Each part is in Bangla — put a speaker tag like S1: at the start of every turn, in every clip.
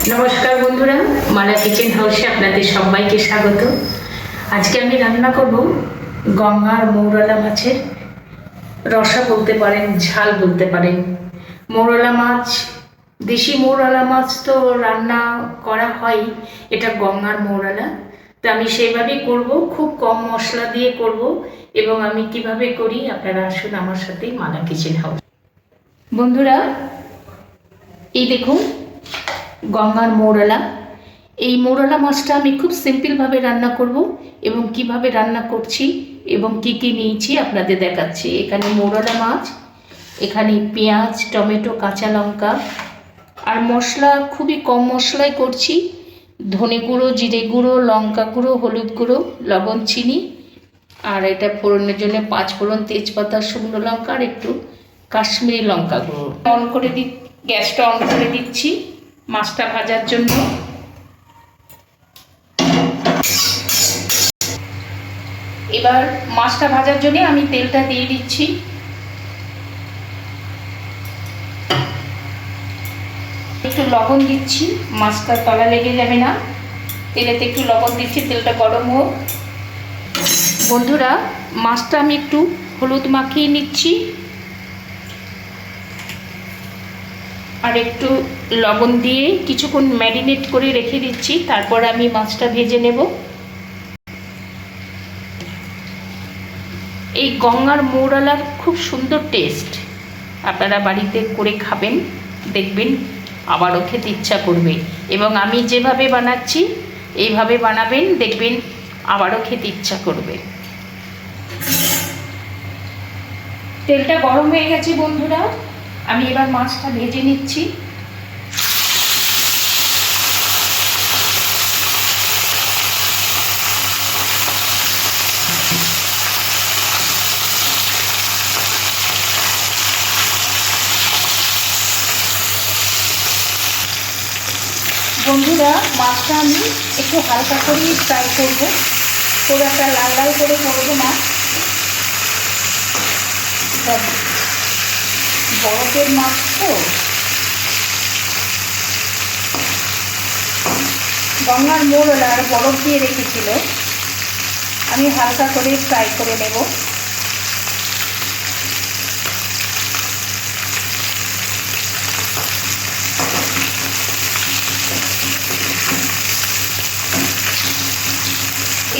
S1: নমস্কার বন্ধুরা, মালা কিচেন হাউসে আপনাদের সবাইকে স্বাগত। আজকে আমি রান্না করব গঙ্গার মৌরলা মাছের রসা বলতে পারেন, ঝাল বলতে পারেন। মৌরলা মাছ, দেশি মৌরলা মাছ তো রান্না করা হয়, এটা গঙ্গার মৌরলা। তো আমি সেইভাবেই করব, খুব কম মশলা দিয়ে করব। এবং আমি কিভাবে করি আপনারা আসুন আমার সাথে মালা কিচেন হাউস। বন্ধুরা, এই দেখুন গঙ্গার মৌরলা। এই মৌরলা মাছটা আমি খুব সিম্পলভাবে রান্না করব এবং কিভাবে রান্না করছি এবং কি কি নিয়েছি আপনাদের দেখাচ্ছি। এখানে মৌরলা মাছ, এখানে পেঁয়াজ, টমেটো, কাঁচা লঙ্কা, আর মশলা খুবই কম মশলায় করছি। ধনে গুঁড়ো, জিরে গুঁড়ো, লঙ্কা গুঁড়ো, হলুদ গুঁড়ো, লবণ, চিনি, আর এটা ফোড়নের জন্য 5 ফোড়ন, তেজপাতা, শুকনো লঙ্কা আর একটু কাশ্মীরি লঙ্কা গুঁড়ো। গ্যাসটা অন করে দিচ্ছি মাছটা ভাজার জন্য। এবার মাছটা ভাজার জন্য আমি তেলটা দিয়ে দিচ্ছি। একটু লবণ দিচ্ছি, মাছটা তলা লেগে যাবে না। তেলেতে একটু লবণ দিচ্ছি, তেলটা গরম হোক। বন্ধুরা, মাছটা আমি একটু হলুদ মাখিয়ে নিচ্ছি আর একটু লবণ দিয়ে কিছুক্ষণ ম্যারিনেট করে রেখে দিচ্ছি। তারপর আমি মাছটা ভেজে নেব। এই গঙ্গার মৌরলার খুব সুন্দর টেস্ট, আপনারা বাড়িতে করে খাবেন, দেখবেন আবারও খেতে ইচ্ছা করবে। এবং আমি যেভাবে বানাচ্ছি এইভাবে বানাবেন, দেখবেন আবারও খেতে ইচ্ছা করবে। তেলটা গরম হয়ে গেছে বন্ধুরা, আমি এবার মাছটা ভেজে নিচ্ছি। বন্ধুরা, মাছটা আমি একটু হালকা করেই ফ্রাই করবো, খুব একটা লাল লাল করে করবো না। বরফের মাছ তো, গঙ্গার মৌরলা আর বরফ দিয়ে রেখেছিল, আমি হালকা করে ফ্রাই করে নেব।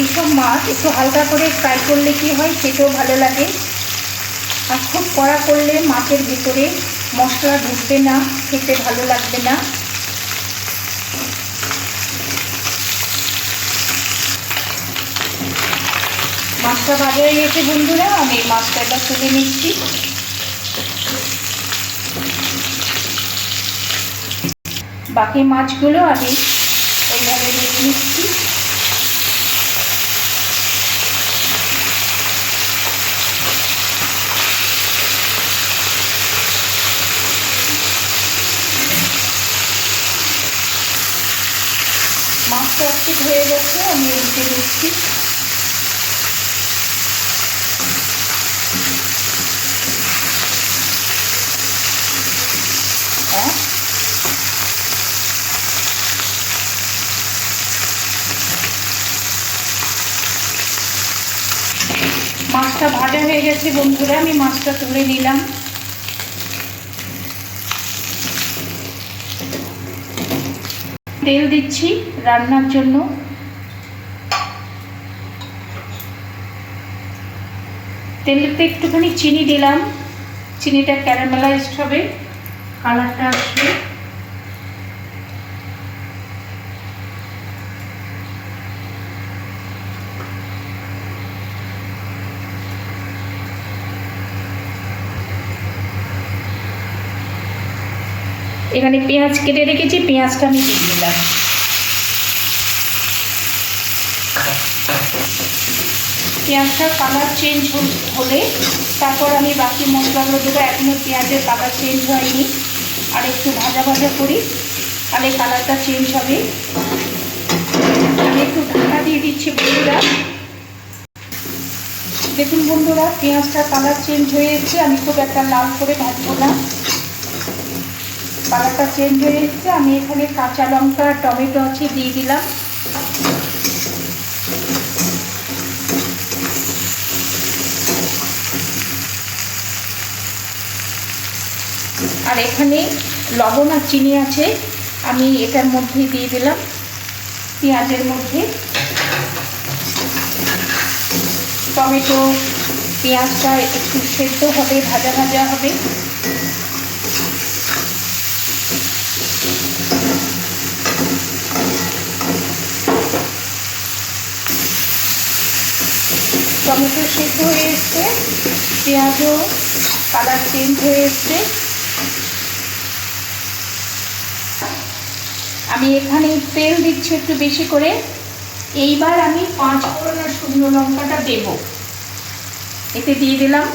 S1: এইসব মাছ একটু হালকা করে ফ্রাই করলে কি হয়, খেতেও ভালো লাগে। আর খুব কড়া করলে মাছের ভিতরে মশলা ঢুকবে না, খেতে ভালো লাগবে না। মাছটা ভাজা হয়ে গেছে বন্ধুরা, আমি মাছটা এবার তুলে নিচ্ছি। বাকি মাছগুলো আমি এইভাবে ভেজে নিচ্ছি। মাছটা একটু হয়ে গেছে, আমি উল্টে দিচ্ছি। মাছটা ভাজা হয়ে গেছে বন্ধুরা, আমি মাছটা তুলে নিলাম। তেল দিচ্ছি রান্নার জন্য। তেলেতে একটুখানি চিনি দিলাম, চিনিটা ক্যারামেলাইজড হবে, কালারটা আসবে। এখানে পেঁয়াজ কেটে রেখেছি, পেঁয়াজটা আমি দিয়ে দিলাম। পেঁয়াজটার কালার চেঞ্জ হলে তারপর আমি বাকি মশলাগুলো দেবো। এখনও পেঁয়াজের কালার চেঞ্জ হয়নি, আর একটু ভাজা ভাজা করি, তাহলে কালারটা চেঞ্জ হবে। আমি একটু ঢাকা দিয়ে দিচ্ছি বন্ধুরা। দেখুন বন্ধুরা, পেঁয়াজটার কালার চেঞ্জ হয়ে এসেছে। আমি খুব একটা লাল করে ভাজবো না। কালারটা চেঞ্জ হয়ে এসছে। আমি এখানে কাঁচা লঙ্কা টমেটো আছে দিয়ে দিলাম। আর এখানে লবণ আর চিনি আছে, আমি এটার মধ্যে দিয়ে দিলাম পেঁয়াজের মধ্যে। টমেটো পেঁয়াজটা একটু সেদ্ধ হবে, ভাজা ভাজা হবে। টমেটো সেদ্ধ হয়ে এসছে, পেঁয়াজও কালার চেঞ্জ হয়ে এসছে। আমি এখানে তেল দিচ্ছি একটু বেশি করে। এইবার আমি 5 ফোড়ন আর শুকনো লঙ্কাটা দেব, এতে দিয়ে দিলাম।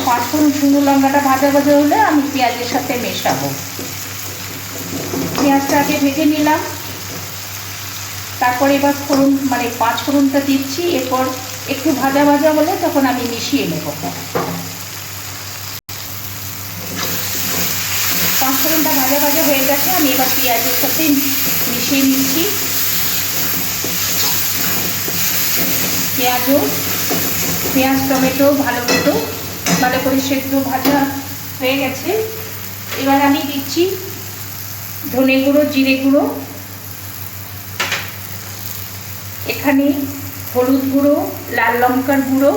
S1: 5 ফোড়ন শুকনো লঙ্কাটা ভাজা ভাজা হলে আমি পেঁয়াজের সাথে মেশাবো। পেঁয়াজটা আগে ভেজে নিলাম, তারপর এবার ফোড়ন 5 ফোড়নটা দিচ্ছি। এরপর একটু ভাজা ভাজা হলে তখন আমি মিশিয়ে নেব। 5 ফোড়নটা ভাজা ভাজা হয়ে গেছে, আমি এবার পেঁয়াজের সাথে মিশিয়ে নিচ্ছি। পেঁয়াজ টমেটো ভালো করে সেদ্ধ ভাজা হয়ে গেছে। এবার আমি দিচ্ছি ধনে গুঁড়ো, জিরে গুঁড়ো, এখানে হলুদ গুঁড়ো, লাল লঙ্কার গুঁড়ো,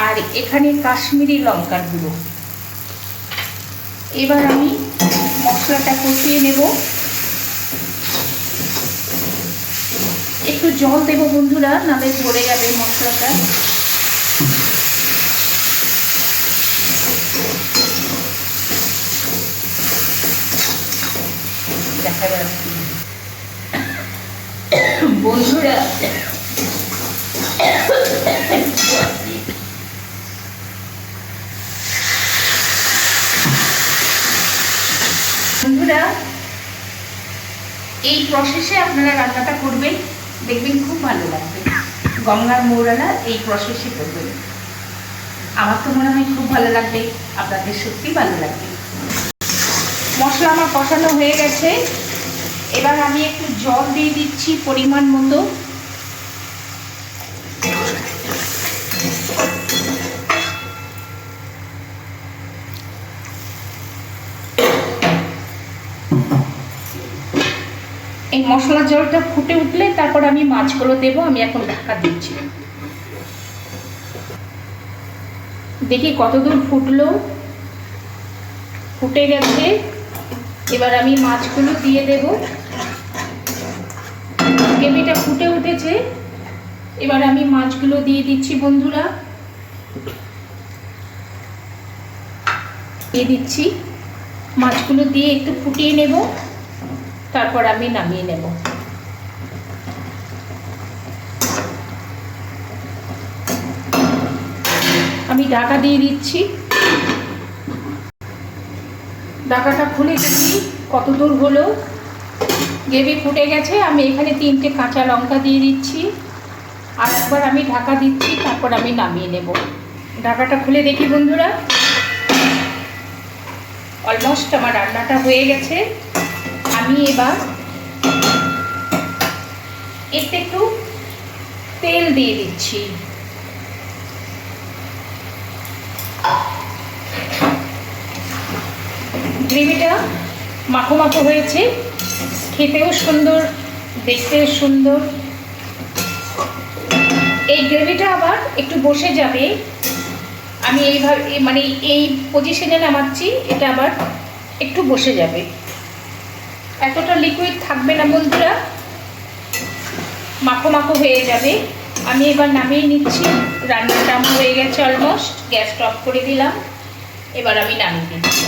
S1: আর এখানে কাশ্মীরি লঙ্কার গুঁড়ো। এবার আমি মশলাটা কষিয়ে নেব। একটু জল দেব বন্ধুরা, নাহলে ধরে যাবে মশলাটা। দেখা যাচ্ছে বন্ধুরা, এই প্রসেসে আপনারা রান্নাটা করবেন, দেখবেন খুব ভালো লাগবে। গঙ্গার মৌরালা এই প্রসেসে করবেন, আমার তো মনে হয় খুব ভালো লাগবে, আপনাদের সত্যি ভালো লাগবে। মশলা আমার কষানো হয়ে গেছে, এবার আমি একটু জল দিয়ে দিচ্ছি পরিমাণ মতো। এই মশলার জলটা ফুটে উঠলে তারপর আমি মাছগুলো দেবো। আমি এখন ঢাকা দিচ্ছি, দেখি কতদূর ফুটলো। ফুটে গেছে, এবার আমি মাছগুলো দিয়ে দেব। গ্রেভিটা ফুটে উঠেছে, এবার আমি মাছগুলো দিয়ে দিচ্ছি বন্ধুরা। দিয়ে দিচ্ছি, মাছগুলো দিয়ে একটু ফুটিয়ে নেব, তারপর আমি নামিয়ে নেব। আমি ঢাকা দিয়ে দিচ্ছি। ঢাকাটা খুলে দেখি কতদূর হলো। গ্রেভি ফুটে গেছে, আমি এখানে 3টে কাঁচা লঙ্কা দিয়ে দিচ্ছি। আর একবার আমি ঢাকা দিচ্ছি, তারপর আমি নামিয়ে নেব। ঢাকাটা খুলে দেখি বন্ধুরা, অলমোস্ট আমার রান্নাটা হয়ে গেছে। আমি এবার এতে একটু তেল দিয়ে দিচ্ছি। গ্রেভিটা মাখো মাখো হয়েছে, খেতেও সুন্দর, দেখতেও সুন্দর। এই গ্রেভিটা আবার একটু বসে যাবে, আমি এইভাবে এই পজিশনে নামাচ্ছি, এটা আবার একটু বসে যাবে, এতটা লিকুইড থাকবে না বন্ধুরা, মাখো মাখো হয়ে যাবে। আমি এবার নামিয়ে নিচ্ছি। রান্নাটা আমার হয়ে গেছে অলমোস্ট, গ্যাসটা অফ করে দিলাম। এবার আমি নামিয়ে দিচ্ছি।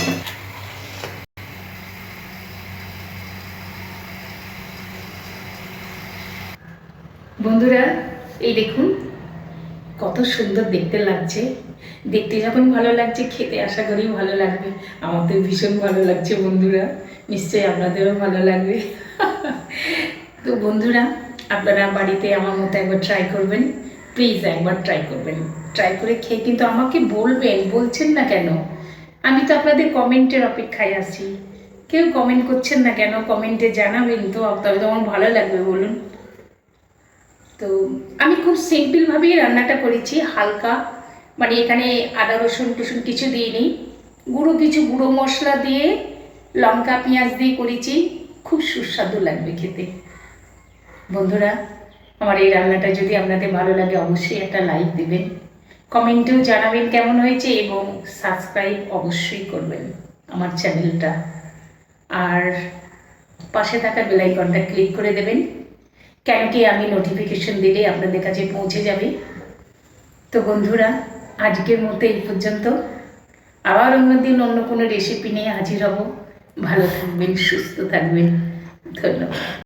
S1: বন্ধুরা এই দেখুন কত সুন্দর দেখতে লাগছে। দেখতে যখন ভালো লাগছে, খেতে আশা করি ভালো লাগবে। আমার তো ভীষণ ভালো লাগছে বন্ধুরা, নিশ্চয়ই আপনাদেরও ভালো লাগবে। তো বন্ধুরা আপনারা বাড়িতে আমার মতো একবার ট্রাই করবেন, প্লিজ একবার ট্রাই করবেন। ট্রাই করে খেয়ে কিন্তু আমাকে বলবেন, বলছেন না কেন? আমি তো আপনাদের কমেন্টের অপেক্ষায় আছি। কেউ কমেন্ট করছেন না কেন? কমেন্টে জানাবেন তো, তবে তো আমার ভালো লাগবে, বলুন। তো আমি খুব সিম্পলভাবেই রান্নাটা করেছি, হালকা, মানে এখানে আদা রসুন টসুন কিছু দিইনি, কিছু গুঁড়ো মশলা দিয়ে লঙ্কা পেঁয়াজ দিয়ে করেছি। খুব সুস্বাদু লাগবে খেতে। বন্ধুরা, আমার এই রান্নাটা যদি আপনাদের ভালো লাগে অবশ্যই একটা লাইক দেবেন, কমেন্টেও জানাবেন কেমন হয়েছে, এবং সাবস্ক্রাইব অবশ্যই করবেন আমার চ্যানেলটা, আর পাশে থাকা বেল আইকনটা ক্লিক করে দেবেন, কেন কি আমি নোটিফিকেশন দিলে আপনাদের কাছে পৌঁছে যাবে। তো বন্ধুরা, আজকের মতো এই পর্যন্ত। আবার অন্যদিন অন্য কোনো রেসিপি নিয়ে হাজির হব। ভালো থাকবেন, সুস্থ থাকবেন। ধন্যবাদ।